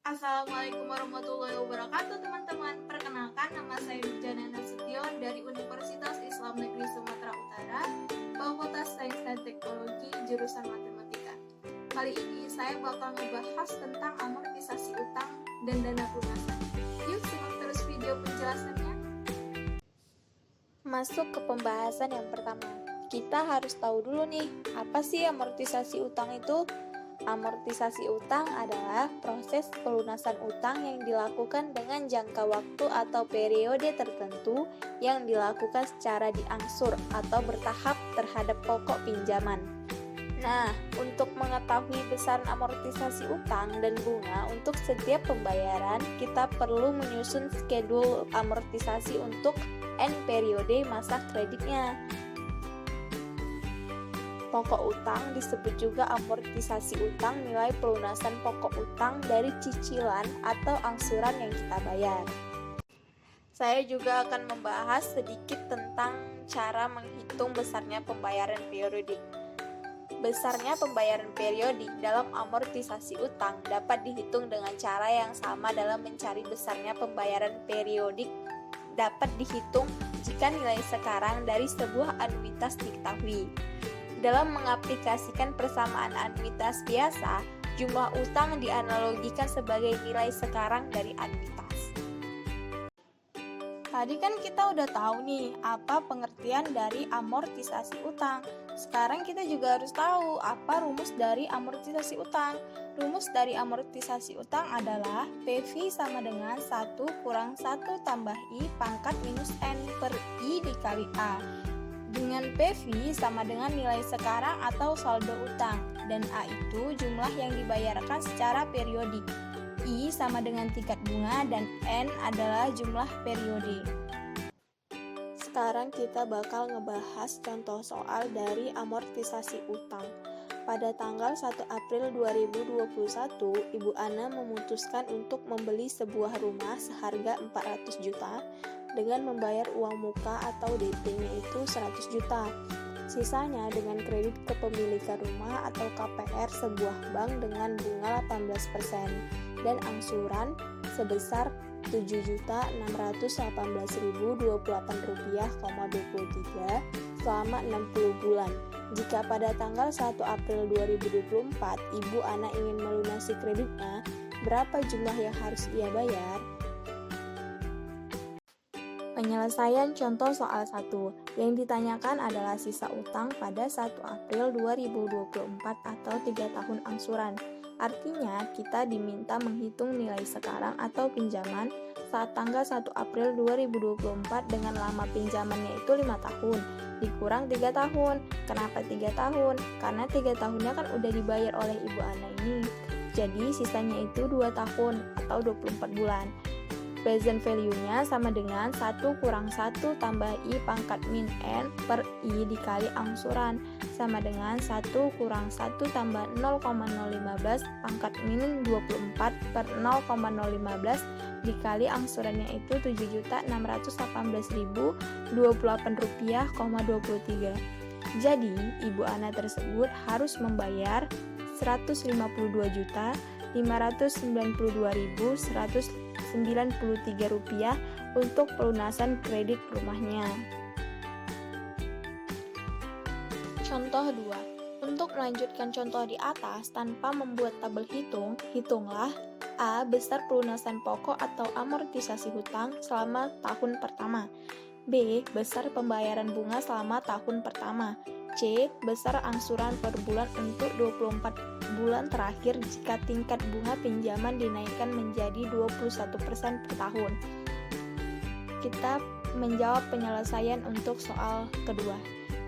Assalamualaikum warahmatullahi wabarakatuh teman-teman. Perkenalkan, nama saya Nurjana Nasution dari Universitas Islam Negeri Sumatera Utara, Fakultas Sains dan Teknologi, jurusan Matematika. Kali ini saya bakal ngebahas tentang amortisasi utang dan dana pelunasan. Yuk simak terus video penjelasannya. Masuk ke pembahasan yang pertama. Kita harus tahu dulu nih, apa sih amortisasi utang itu? Amortisasi utang adalah proses pelunasan utang yang dilakukan dengan jangka waktu atau periode tertentu yang dilakukan secara diangsur atau bertahap terhadap pokok pinjaman. Nah, untuk mengetahui besaran amortisasi utang dan bunga untuk setiap pembayaran, kita perlu menyusun schedule amortisasi untuk N periode masa kreditnya. Pokok utang disebut juga amortisasi utang nilai pelunasan pokok utang dari cicilan atau angsuran yang kita bayar. Saya juga akan membahas sedikit tentang cara menghitung besarnya pembayaran periodik. Besarnya pembayaran periodik dalam amortisasi utang dapat dihitung dengan cara yang sama dalam mencari besarnya pembayaran periodik dapat dihitung jika nilai sekarang dari sebuah anuitas diketahui. Dalam mengaplikasikan persamaan anuitas biasa, jumlah utang dianalogikan sebagai nilai sekarang dari anuitas. Tadi kan kita udah tahu nih apa pengertian dari amortisasi utang. Sekarang kita juga harus tahu apa rumus dari amortisasi utang. Rumus dari amortisasi utang adalah PV sama dengan 1 kurang 1 tambah I pangkat minus N per I dikali A. Dengan PV sama dengan nilai sekarang atau saldo utang, dan A itu jumlah yang dibayarkan secara periodik. I sama dengan tingkat bunga dan N adalah jumlah periode. Sekarang kita bakal ngebahas contoh soal dari amortisasi utang. Pada tanggal 1 April 2021, Ibu Ana memutuskan untuk membeli sebuah rumah seharga 400 juta dengan membayar uang muka atau DP-nya itu 100 juta. Sisanya dengan kredit kepemilikan rumah atau KPR sebuah bank dengan bunga 18% dan angsuran sebesar Rp7.618.028,23 selama 60 bulan. Jika pada tanggal 1 April 2024 Ibu Ana ingin melunasi kreditnya, berapa jumlah yang harus ia bayar? Penyelesaian contoh soal 1 yang ditanyakan adalah sisa utang pada 1 April 2024 atau 3 tahun angsuran. Artinya, kita diminta menghitung nilai sekarang atau pinjaman saat tanggal 1 April 2024 dengan lama pinjamannya itu 5 tahun, dikurang 3 tahun. Kenapa 3 tahun? Karena 3 tahunnya kan udah dibayar oleh Ibu Ana ini. Jadi, sisanya itu 2 tahun atau 24 bulan. Present value-nya sama dengan 1 kurang 1 tambah I pangkat min N per I dikali angsuran sama dengan 1 kurang 1 tambah 0,015 pangkat min 24 per 0,015 dikali angsurannya itu Rp7.618.028,23. Jadi, Ibu Ana tersebut harus membayar Rp152.592.193 untuk pelunasan kredit rumahnya. Contoh 2. Untuk melanjutkan contoh di atas tanpa membuat tabel hitung, hitunglah A. Besar pelunasan pokok atau amortisasi hutang selama tahun pertama. B. Besar pembayaran bunga selama tahun pertama. C. Besar angsuran per bulan untuk 24 bulan terakhir jika tingkat bunga pinjaman dinaikkan menjadi 21% per tahun. Kita menjawab penyelesaian untuk soal kedua.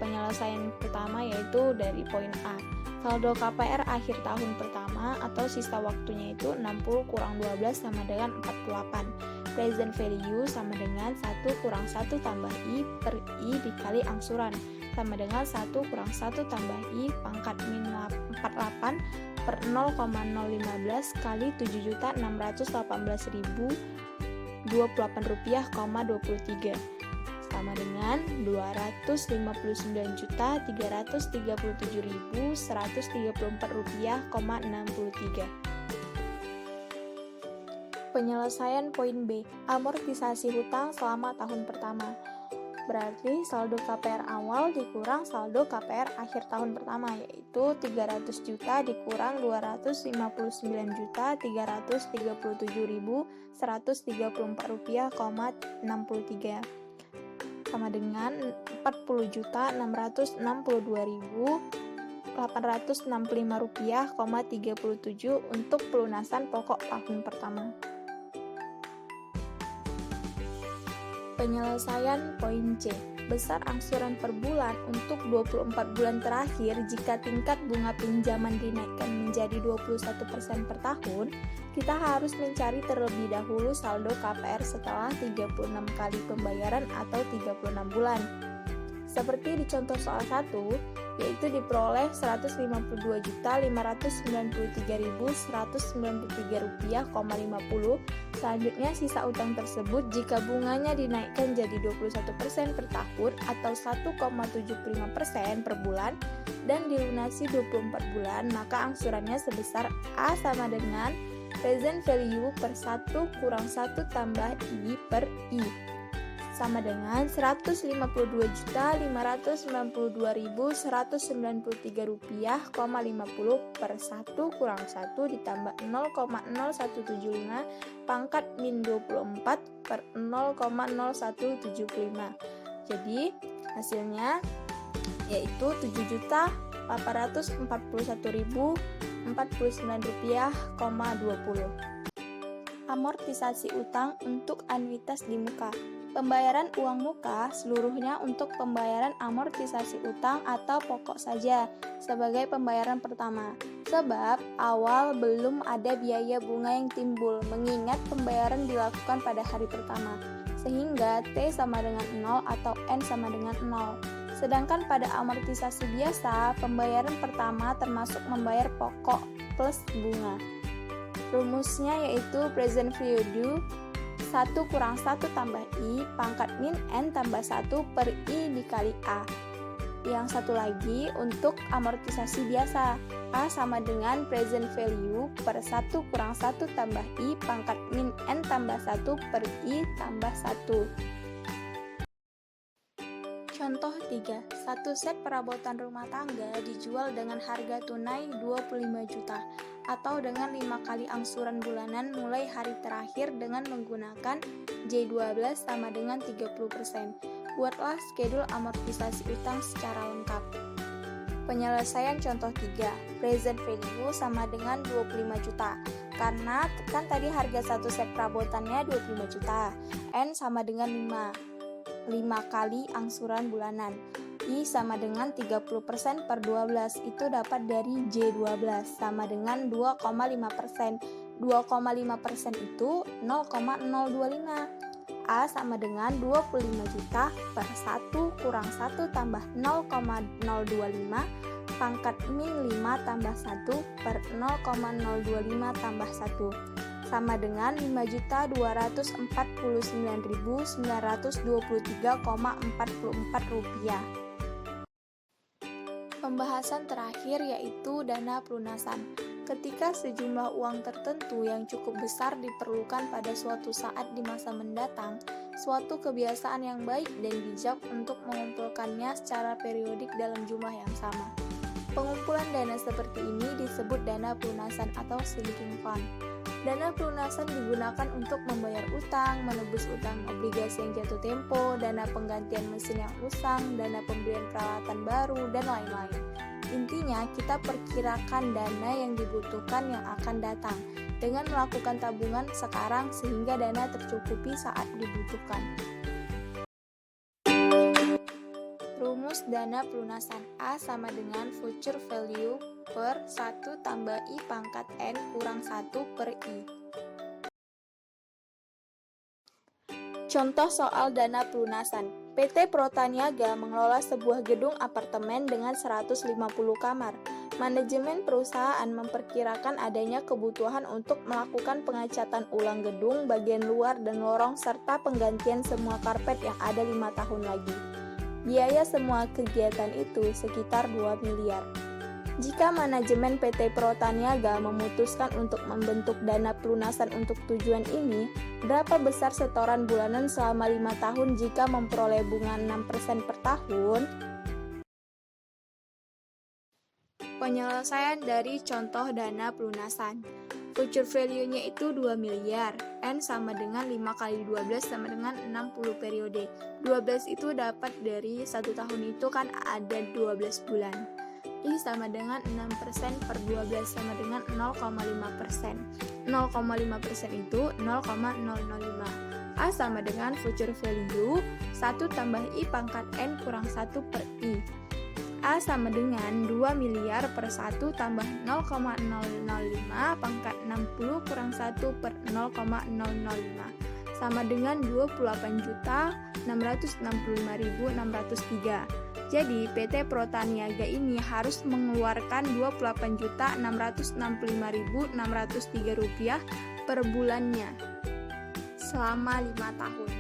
Penyelesaian pertama yaitu dari poin A. Saldo KPR akhir tahun pertama atau sisa waktunya itu 60 kurang 12 sama dengan 48. Present value sama dengan 1 kurang 1 tambah I per I dikali angsuran sama dengan 1 kurang 1 tambah I pangkat min 48 per 0,015 kali Rp7.618.028,23 sama dengan Rp259.337.134,63. Penyelesaian poin B, amortisasi hutang selama tahun pertama. Berarti saldo KPR awal dikurang saldo KPR akhir tahun pertama, yaitu 300 juta dikurang 259.337.134 rupiah,63 sama dengan 40.662.865 rupiah,37 untuk pelunasan pokok tahun pertama. Penyelesaian poin C, besar angsuran per bulan untuk 24 bulan terakhir jika tingkat bunga pinjaman dinaikkan menjadi 21% per tahun, kita harus mencari terlebih dahulu saldo KPR setelah 36 kali pembayaran atau 36 bulan. Seperti di contoh soal 1, yaitu diperoleh Rp152.593.193,50. Selanjutnya sisa utang tersebut jika bunganya dinaikkan jadi 21% per tahun atau 1,75% per bulan dan dilunasi 24 bulan, maka angsurannya sebesar A sama dengan present value per 1 kurang 1 tambah I per I sama dengan Rp152.592.193,50 per 1 kurang 1 ditambah 0,0175 pangkat min 24 per 0,0175. Jadi hasilnya yaitu Rp7.841.049,20. Amortisasi utang untuk anuitas di muka. Pembayaran uang muka seluruhnya untuk pembayaran amortisasi utang atau pokok saja sebagai pembayaran pertama. Sebab awal belum ada biaya bunga yang timbul mengingat pembayaran dilakukan pada hari pertama. Sehingga T sama dengan 0 atau N sama dengan 0. Sedangkan pada amortisasi biasa, pembayaran pertama termasuk membayar pokok plus bunga. Rumusnya yaitu present value 1 kurang 1 tambah I pangkat min N tambah 1 per I dikali A. Yang satu lagi untuk amortisasi biasa, A sama dengan present value per 1 kurang 1 tambah I pangkat min N tambah 1 per I tambah 1. Contoh 3. Satu set perabotan rumah tangga dijual dengan harga tunai 25 juta atau dengan 5 kali angsuran bulanan mulai hari terakhir dengan menggunakan J12 sama dengan 30%. Buatlah skedul amortisasi utang secara lengkap. Penyelesaian contoh 3. Present value sama dengan 25 juta. Karena kan tadi harga satu set perabotannya 25 juta. N sama dengan 5 kali angsuran bulanan. I sama dengan 30% per 12, itu dapat dari J12 sama dengan 2,5%. 2,5% itu 0,025. A sama dengan 25 juta per 1 kurang 1 tambah 0,025 pangkat min 5 tambah 1 per 0,025 tambah 1 sama dengan 5.249.923,44 rupiah. Pembahasan terakhir yaitu dana pelunasan. Ketika sejumlah uang tertentu yang cukup besar diperlukan pada suatu saat di masa mendatang, suatu kebiasaan yang baik dan bijak untuk mengumpulkannya secara periodik dalam jumlah yang sama. Pengumpulan dana seperti ini disebut dana pelunasan atau sinking fund. Dana pelunasan digunakan untuk membayar utang, menebus utang obligasi yang jatuh tempo, dana penggantian mesin yang usang, dana pembelian peralatan baru, dan lain-lain. Intinya, kita perkirakan dana yang dibutuhkan yang akan datang dengan melakukan tabungan sekarang sehingga dana tercukupi saat dibutuhkan. Rumus dana pelunasan A sama dengan future value per 1 tambah I pangkat N kurang 1 per I. Contoh soal dana pelunasan. PT Protaniaga mengelola sebuah gedung apartemen dengan 150 kamar. Manajemen perusahaan memperkirakan adanya kebutuhan untuk melakukan pengecatan ulang gedung bagian luar dan lorong serta penggantian semua karpet yang ada 5 tahun lagi. Biaya semua kegiatan itu sekitar 2 miliar. Jika manajemen PT Protaniaga memutuskan untuk membentuk dana pelunasan untuk tujuan ini, berapa besar setoran bulanan selama 5 tahun jika memperoleh bunga 6% per tahun? Penyelesaian dari contoh dana pelunasan. Future value-nya itu 2 miliar, N sama dengan 5 kali 12 sama dengan 60 periode. 12 itu dapat dari 1 tahun itu kan ada 12 bulan. I sama dengan 6% per 12 sama dengan 0,5%. 0,5% itu 0,005. A sama dengan future value 1 tambah I pangkat N kurang 1 per I. A sama dengan 2 miliar per 1 tambah 0,005 pangkat 60 kurang 1 per 0,005 sama dengan 28.665.603. Jadi PT Protaniaga ini harus mengeluarkan Rp28.665.603 per bulannya selama 5 tahun.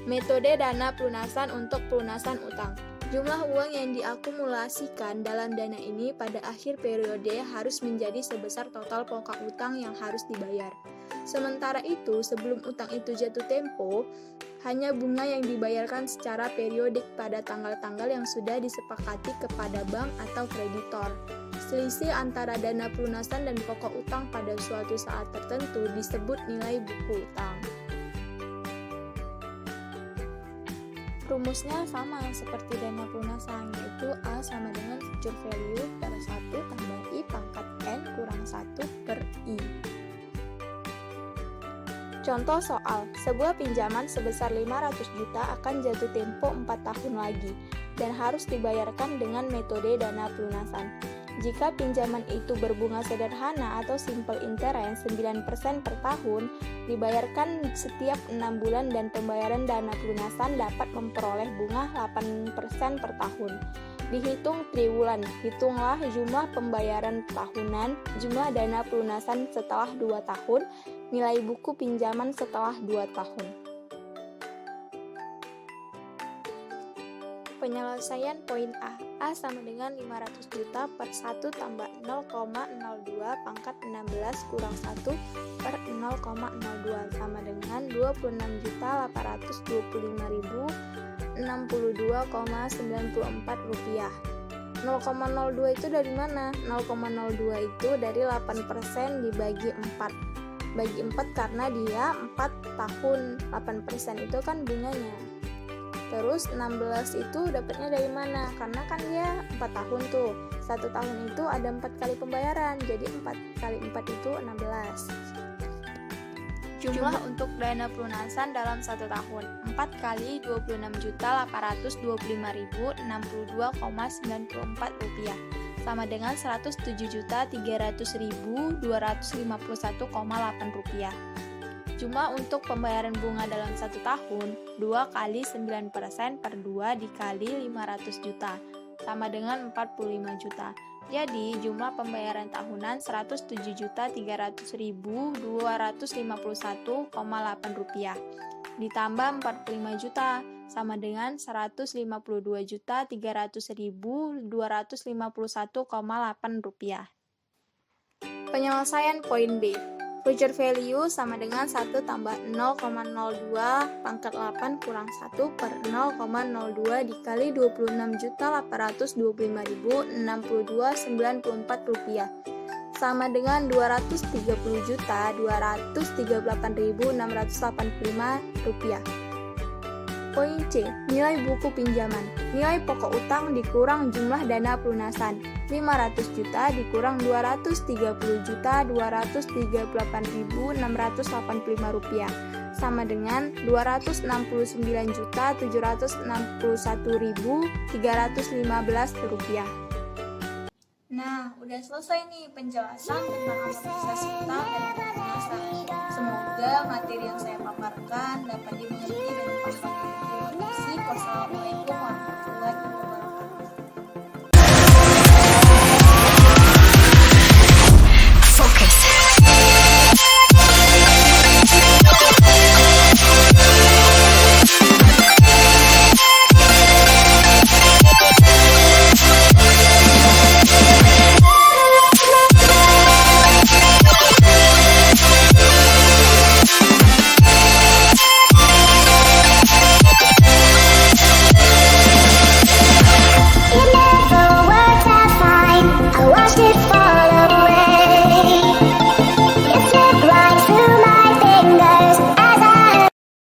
Metode dana pelunasan untuk pelunasan utang. Jumlah uang yang diakumulasikan dalam dana ini pada akhir periode harus menjadi sebesar total pokok utang yang harus dibayar. Sementara itu, sebelum utang itu jatuh tempo, hanya bunga yang dibayarkan secara periodik pada tanggal-tanggal yang sudah disepakati kepada bank atau kreditor. Selisih antara dana pelunasan dan pokok utang pada suatu saat tertentu disebut nilai buku utang. Rumusnya sama seperti dana pelunasan, yaitu A sama dengan future value per 1 tambah I pangkat N kurang 1 per I. Contoh soal, sebuah pinjaman sebesar 500 juta akan jatuh tempo 4 tahun lagi dan harus dibayarkan dengan metode dana pelunasan. Jika pinjaman itu berbunga sederhana atau simple interest 9% per tahun, dibayarkan setiap 6 bulan dan pembayaran dana pelunasan dapat memperoleh bunga 8% per tahun. Dihitung triwulan, hitunglah jumlah pembayaran tahunan, jumlah dana pelunasan setelah 2 tahun, nilai buku pinjaman setelah 2 tahun. Penyelesaian poin A. A sama dengan 500 juta per 1 tambah 0,02 pangkat 16 kurang 1 per 0,02 sama dengan 26.825.062,94 rupiah. 0,02 itu dari mana? 0,02 itu dari 8% dibagi 4. Bagi 4 karena dia 4 tahun, 8% itu kan bunganya. Terus 16 itu dapatnya dari mana? Karena kan dia 4 tahun tuh. 1 tahun itu ada 4 kali pembayaran. Jadi 4 kali 4 itu 16. Jumlah untuk dana pelunasan dalam 1 tahun 4 kali 26.825.062,94 rupiah sama dengan 107.300.251,8 rupiah. Jumlah untuk pembayaran bunga dalam 1 tahun 2 kali 9% per 2 dikali 500 juta sama dengan 45 juta. Jadi jumlah pembayaran tahunan 107.300.251,8 rupiah ditambah 45 juta sama dengan 152.300.251,8 rupiah. Penyelesaian poin B. Future value sama dengan 1 tambah 0,02 pangkat 8 kurang 1 per 0,02 dikali 26.825.062,94 rupiah sama dengan 230.238.685 rupiah. Poin C. Nilai buku pinjaman. Nilai pokok utang dikurang jumlah dana pelunasan. 500 juta dikurang 230.238.685 rupiah sama dengan 269.761.315 rupiah. Nah, udah selesai nih penjelasan tentang amortisasi utang dan pelunasan. Semoga materi yang saya paparkan dapat dimengerti dan dipahami. Terima kasih. Wassalamualaikum warahmatullahi wabarakatuh.